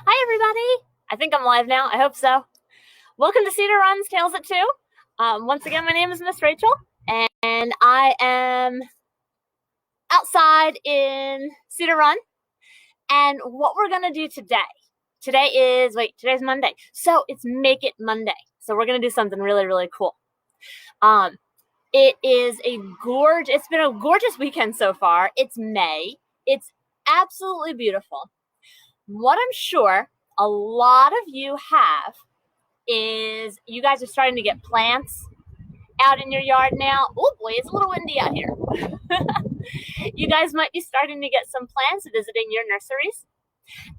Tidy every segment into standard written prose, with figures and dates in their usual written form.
Hi, everybody. I think I'm live now. I hope so. Welcome to Cedar Run's Tales at 2. Once again, my name is Miss Rachel, and I am outside in Cedar Run. And what we're going to do today's Monday. So it's Make It Monday. So we're going to do something really, really cool. It's been a gorgeous weekend so far. It's May. It's absolutely beautiful. What I'm sure a lot of you have is you guys are starting to get plants out in your yard now. Oh boy, it's a little windy out here. You guys might be starting to get some plants visiting your nurseries.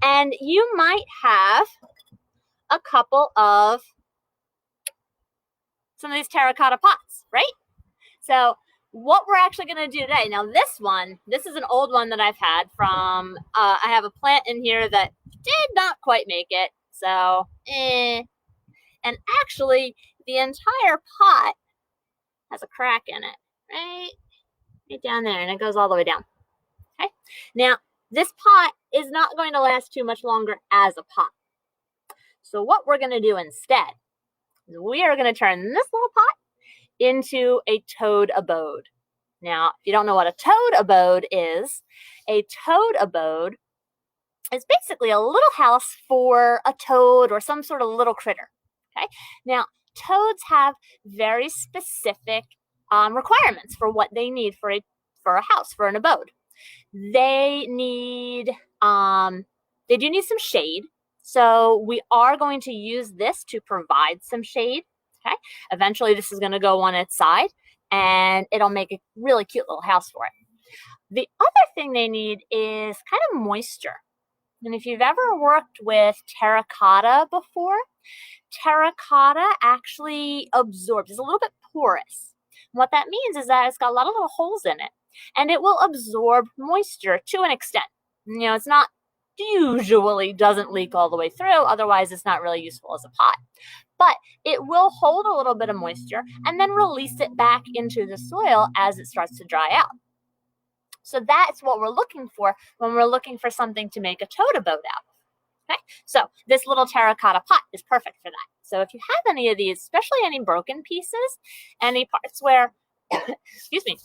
And you might have a couple of some of these terracotta pots, right? So what we're actually going to do today, now this is an old one that I've had from, I have a plant in here that did not quite make it. So, And actually, the entire pot has a crack in it, right down there, and it goes all the way down. Okay. Now, this pot is not going to last too much longer as a pot. So what we're going to do instead is we are going to turn this little pot into a toad abode. Now, if you don't know what a toad abode is basically a little house for a toad or some sort of little critter. Okay. Now, toads have very specific requirements for what they need for a house, for an abode. They do need some shade. So we are going to use this to provide some shade. Okay. Eventually, this is going to go on its side, and it'll make a really cute little house for it. The other thing they need is kind of moisture. And if you've ever worked with terracotta before, terracotta actually absorbs. It's a little bit porous. What that means is that it's got a lot of little holes in it, and it will absorb moisture to an extent. It's not usually doesn't leak all the way through. Otherwise, it's not really useful as a pot. But it will hold a little bit of moisture and then release it back into the soil as it starts to dry out. So that's what we're looking for when we're looking for something to make a toad abode out of. Okay, so this little terracotta pot is perfect for that. So if you have any of these, especially any broken pieces, any parts where, excuse me,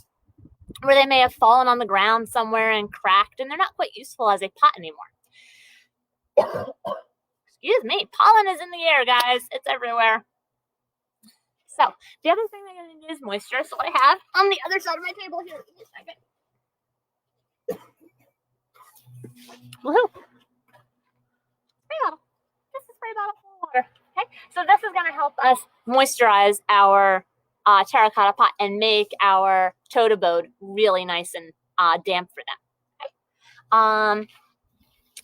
where they may have fallen on the ground somewhere and cracked, and they're not quite useful as a pot anymore. Excuse me, pollen is in the air, guys. It's everywhere. So the other thing I'm going to do is moisture. So what I have on the other side of my table here, give me a second. Woohoo! Spray bottle. This is spray bottle full of water. Okay, so this is going to help us moisturize our terracotta pot and make our toad abode really nice and damp for them. Okay.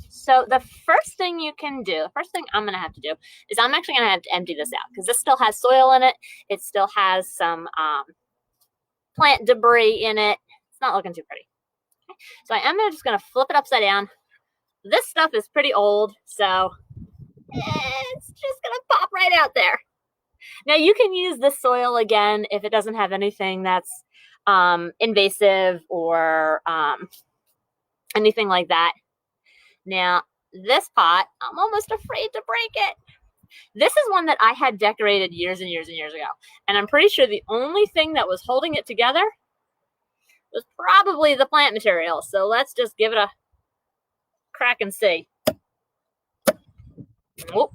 So the first thing I'm going to have to do is I'm actually going to have to empty this out because this still has soil in it. It still has some plant debris in it. It's not looking too pretty. Okay. So I am just going to flip it upside down. This stuff is pretty old, so it's just going to pop right out there. Now, you can use this soil again if it doesn't have anything that's invasive or anything like that. Now, this pot, I'm almost afraid to break it. This is one that I had decorated years and years and years ago. And I'm pretty sure the only thing that was holding it together was probably the plant material. So let's just give it a crack and see. Oh,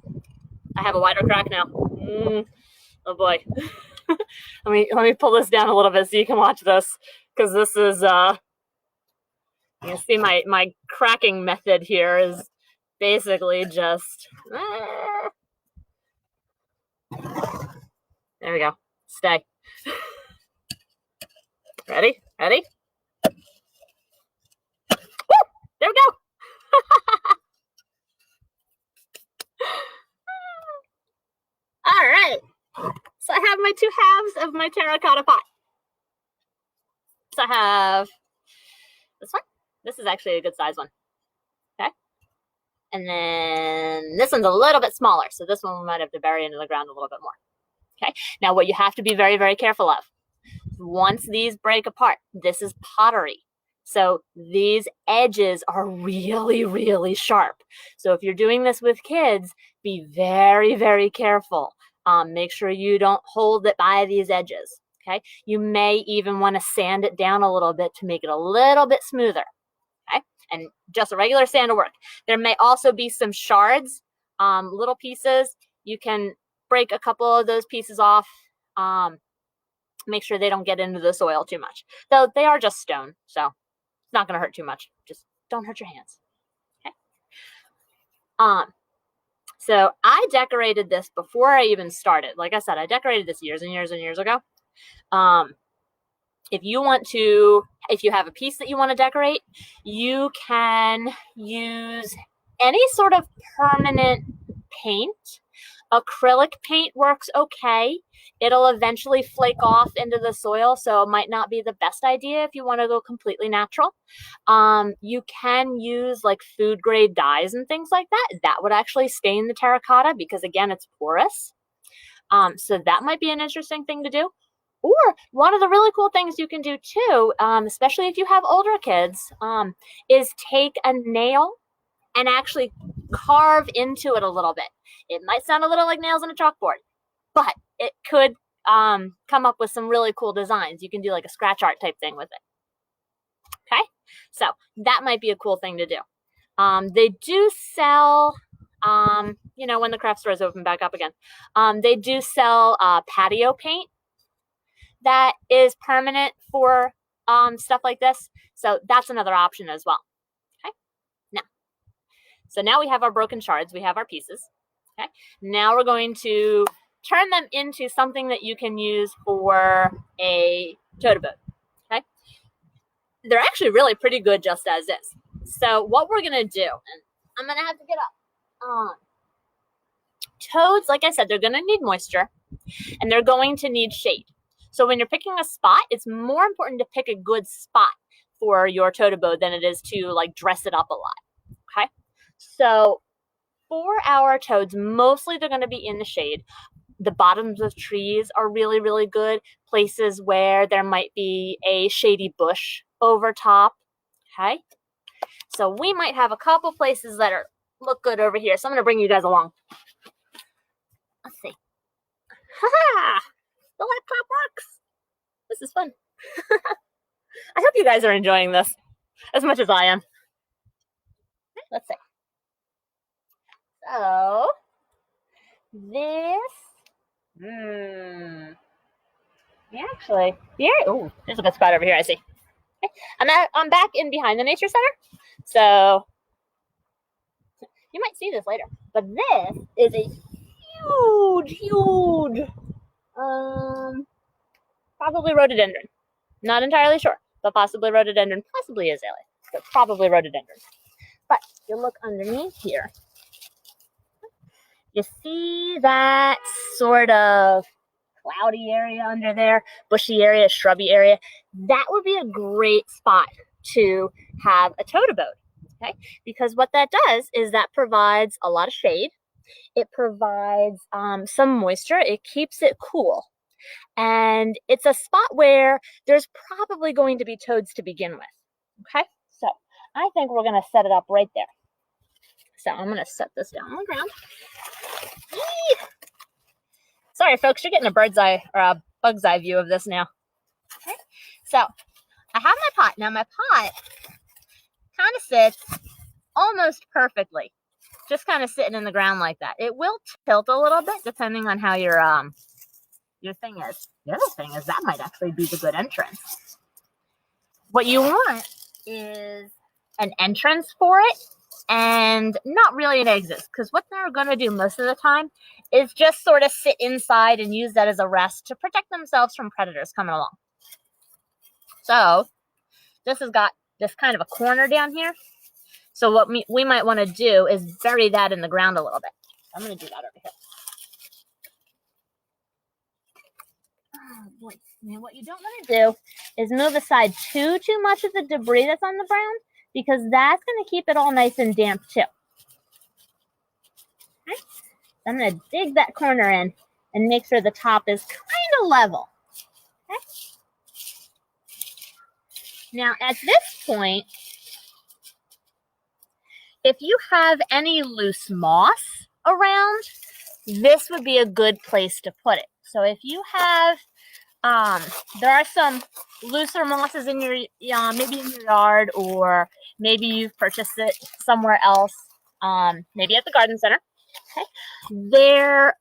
I have a wider crack now. Oh boy. let me pull this down a little bit so you can watch this, because this is you see my cracking method here is basically just there we go. Stay. Ready? Woo! There we go. All right. So I have my two halves of my terracotta pot. So I have this one. This is actually a good size one. Okay. And then this one's a little bit smaller. So this one we might have to bury into the ground a little bit more. Okay. Now what you have to be very, very careful of, once these break apart, this is pottery. So these edges are really, really sharp. So if you're doing this with kids, be very, very careful. Make sure you don't hold it by these edges. Okay. You may even want to sand it down a little bit to make it a little bit smoother. Okay. And just a regular sand will work. There may also be some shards, little pieces. You can break a couple of those pieces off. Make sure they don't get into the soil too much. Though they are just stone, so it's not going to hurt too much. Just don't hurt your hands. Okay. So I decorated this before I even started. Like I said, I decorated this years and years and years ago. If you have a piece that you want to decorate, you can use any sort of permanent paint. Acrylic paint works okay. It'll eventually flake off into the soil, so it might not be the best idea if you want to go completely natural. You can use like food grade dyes and things like that. That would actually stain the terracotta because, again, it's porous. So that might be an interesting thing to do. Or one of the really cool things you can do too, especially if you have older kids, is take a nail and actually carve into it a little bit. It might sound a little like nails on a chalkboard, but it could come up with some really cool designs. You can do like a scratch art type thing with it. Okay, so that might be a cool thing to do. They do sell, when the craft stores open back up again, they do sell patio paint that is permanent for stuff like this. So that's another option as well. Okay. So now we have our broken shards. We have our pieces. Okay. Now we're going to turn them into something that you can use for a tote abode. Okay. They're actually really pretty good just as is. So what we're going to do, and I'm going to have to get up. Toads, like I said, they're going to need moisture and they're going to need shade. So when you're picking a spot, it's more important to pick a good spot for your tote abode than it is to like dress it up a lot. Okay. So for our toads, mostly they're going to be in the shade. The bottoms of trees are really, really good. Places where there might be a shady bush over top. Okay. So we might have a couple places that look good over here. So I'm going to bring you guys along. Let's see. Ha-ha! The laptop works. This is fun. I hope you guys are enjoying this as much as I am. Let's see. So this, actually, here. Oh, there's a good spot over here. I see. Okay. I'm back in behind the nature center, so you might see this later. But this is a huge, probably rhododendron. Not entirely sure, but possibly rhododendron, possibly azalea, but probably rhododendron. But if you look underneath here, you see that sort of cloudy area under there, bushy area, shrubby area. That would be a great spot to have a tote abode, okay? Because what that does is that provides a lot of shade. It provides some moisture. It keeps it cool. And it's a spot where there's probably going to be toads to begin with, okay? So I think we're going to set it up right there. So I'm going to set this down on the ground. Eee! Sorry, folks, you're getting a bird's eye or a bug's eye view of this now. Okay. So I have my pot. Now my pot kind of sits almost perfectly, just kind of sitting in the ground like that. It will tilt a little bit depending on how your thing is. The other thing is that might actually be the good entrance. What you want is an entrance for it and not really an exit, because what they're going to do most of the time is just sort of sit inside and use that as a rest to protect themselves from predators coming along. So this has got this kind of a corner down here. So what we might want to do is bury that in the ground a little bit. I'm going to do that over here. Oh boy. And what you don't want to do is move aside too much of the debris that's on the ground, because that's going to keep it all nice and damp too. Okay. So I'm going to dig that corner in and make sure the top is kind of level. Okay. Now, at this point, if you have any loose moss around, this would be a good place to put it. So if you have, there are some looser mosses in your, maybe in your yard, or maybe you've purchased it somewhere else, maybe at the garden center. Okay, there,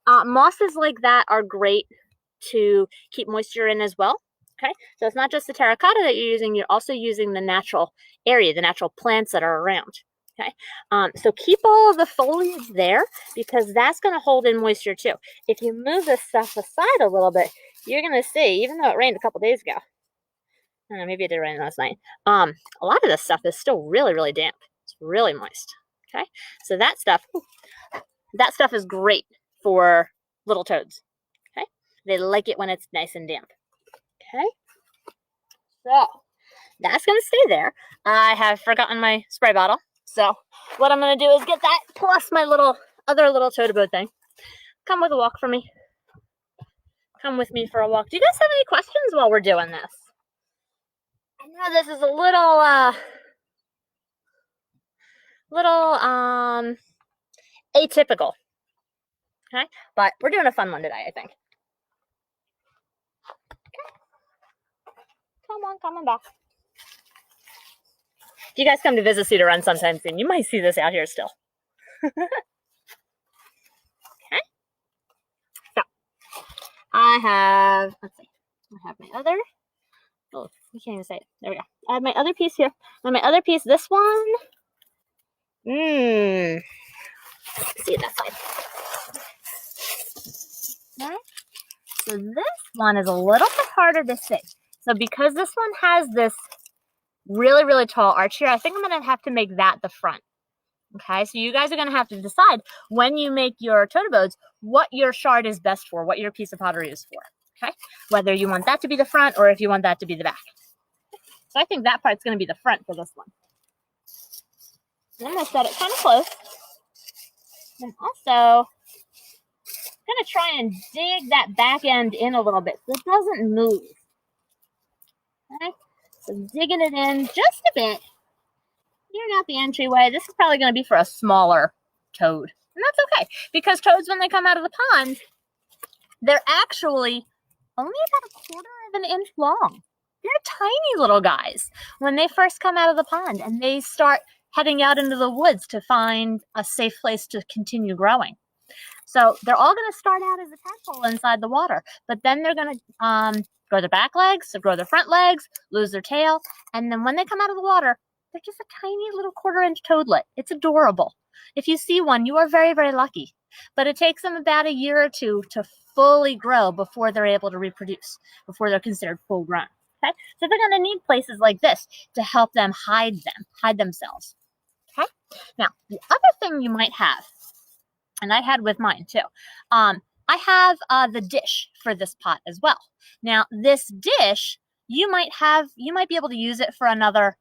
mosses like that are great to keep moisture in as well. Okay, so it's not just the terracotta that you're using, you're also using the natural area, the natural plants that are around. Okay, so keep all of the foliage there, because that's going to hold in moisture too. If you move this stuff aside a little bit, you're going to see, even though it rained a couple days ago, I don't know, maybe it did rain last night, a lot of this stuff is still really, really damp. It's really moist. Okay, so that stuff is great for little toads. Okay, they like it when it's nice and damp. Okay, so that's going to stay there. I have forgotten my spray bottle, so what I'm going to do is get that plus my other little toad abode thing. Come with a walk for me. Come with me for a walk. Do you guys have any questions while we're doing this? I know this is a little atypical. Okay, but we're doing a fun one today, I think. Okay. Come on back. If you guys come to visit Cedar Run sometime soon, you might see this out here still. Okay. So I have, let's see, I have my other, oh, you can't even say it. There we go. I have my other piece here. And my other piece, this one, see that side. Okay. So this one is a little bit harder to see. So because this one has this really, really tall arch here, I think I'm going to have to make that the front. Okay, so you guys are going to have to decide when you make your toad abodes what your shard is best for, what your piece of pottery is for. Okay, whether you want that to be the front or if you want that to be the back. So I think that part's going to be the front for this one. I'm going to set it kind of close. And also, I'm going to try and dig that back end in a little bit so it doesn't move. Okay, so digging it in just a bit. Clearing out the entryway. This is probably going to be for a smaller toad. And that's okay, because toads, when they come out of the pond, they're actually only about 1/4 of an inch long. They're tiny little guys when they first come out of the pond, and they start heading out into the woods to find a safe place to continue growing. So they're all going to start out as a tadpole inside the water, but then they're going to grow their back legs, so grow their front legs, lose their tail, and then when they come out of the water, they're just a tiny little 1/4 inch toadlet. It's adorable. If you see one, you are very, very lucky. But it takes them about a year or two to fully grow before they're able to reproduce, before they're considered full grown. Okay, so they're going to need places like this to help them hide themselves. Okay, now the other thing you might have, and I had with mine too, I have the dish for this pot as well. Now this dish, you might be able to use it for another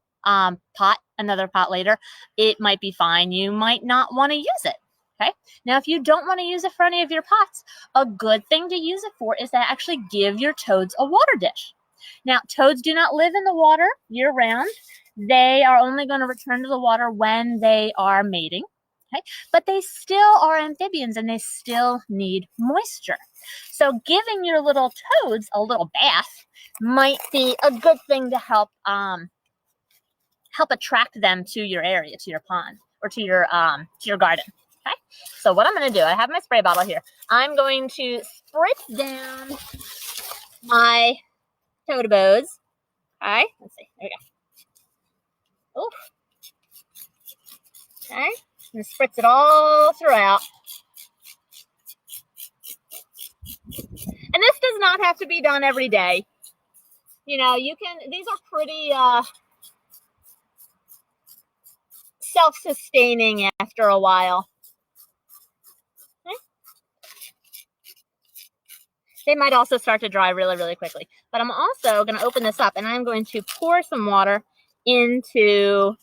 another pot later. It might be fine. You might not want to use it. Okay. Now, if you don't want to use it for any of your pots, a good thing to use it for is to actually give your toads a water dish. Now, toads do not live in the water year round. They are only going to return to the water when they are mating. Okay, but they still are amphibians and they still need moisture. So giving your little toads a little bath might be a good thing to help attract them to your area, to your pond, or to your garden. Okay, so what I'm going to do, I have my spray bottle here. I'm going to spritz down my toad abodes. Okay, let's see. There we go. Oof. Okay, and spritz it all throughout. And this does not have to be done every day. You know, you can. These are pretty self-sustaining after a while. Okay. They might also start to dry really, really quickly. But I'm also going to open this up and I'm going to pour some water into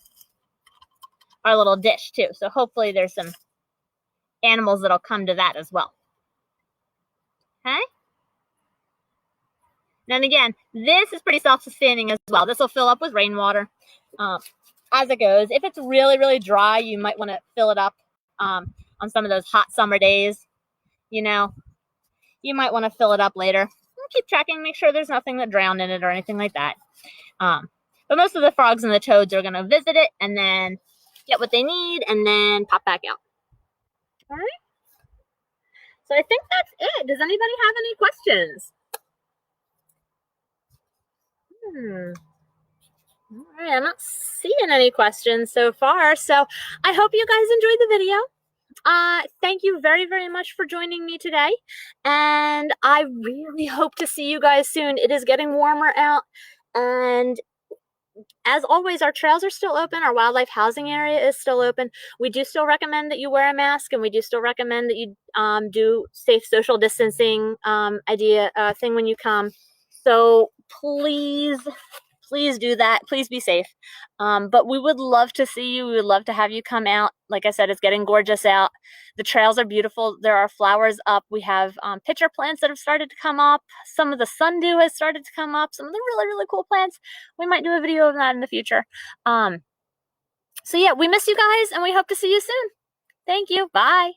our little dish too. So hopefully there's some animals that'll come to that as well. Okay. And again, this is pretty self-sustaining as well. This will fill up with rainwater as it goes. If it's really, really dry, you might want to fill it up on some of those hot summer days. You know, you might want to fill it up later. Keep checking, make sure there's nothing that drowned in it or anything like that. But most of the frogs and the toads are going to visit it and then get what they need and then pop back out. All right. So I think that's it. Does anybody have any questions? All right, I'm not seeing any questions so far. So I hope you guys enjoyed the video. Thank you very, very much for joining me today. And I really hope to see you guys soon. It is getting warmer out. And as always, our trails are still open. Our wildlife housing area is still open. We do still recommend that you wear a mask, and we do still recommend that you do safe social distancing thing when you come. So please do that. Please be safe. But we would love to see you. We would love to have you come out. Like I said, it's getting gorgeous out. The trails are beautiful. There are flowers up. We have pitcher plants that have started to come up. Some of the sundew has started to come up. Some of the really, really cool plants. We might do a video of that in the future. So yeah, we miss you guys, and we hope to see you soon. Thank you. Bye.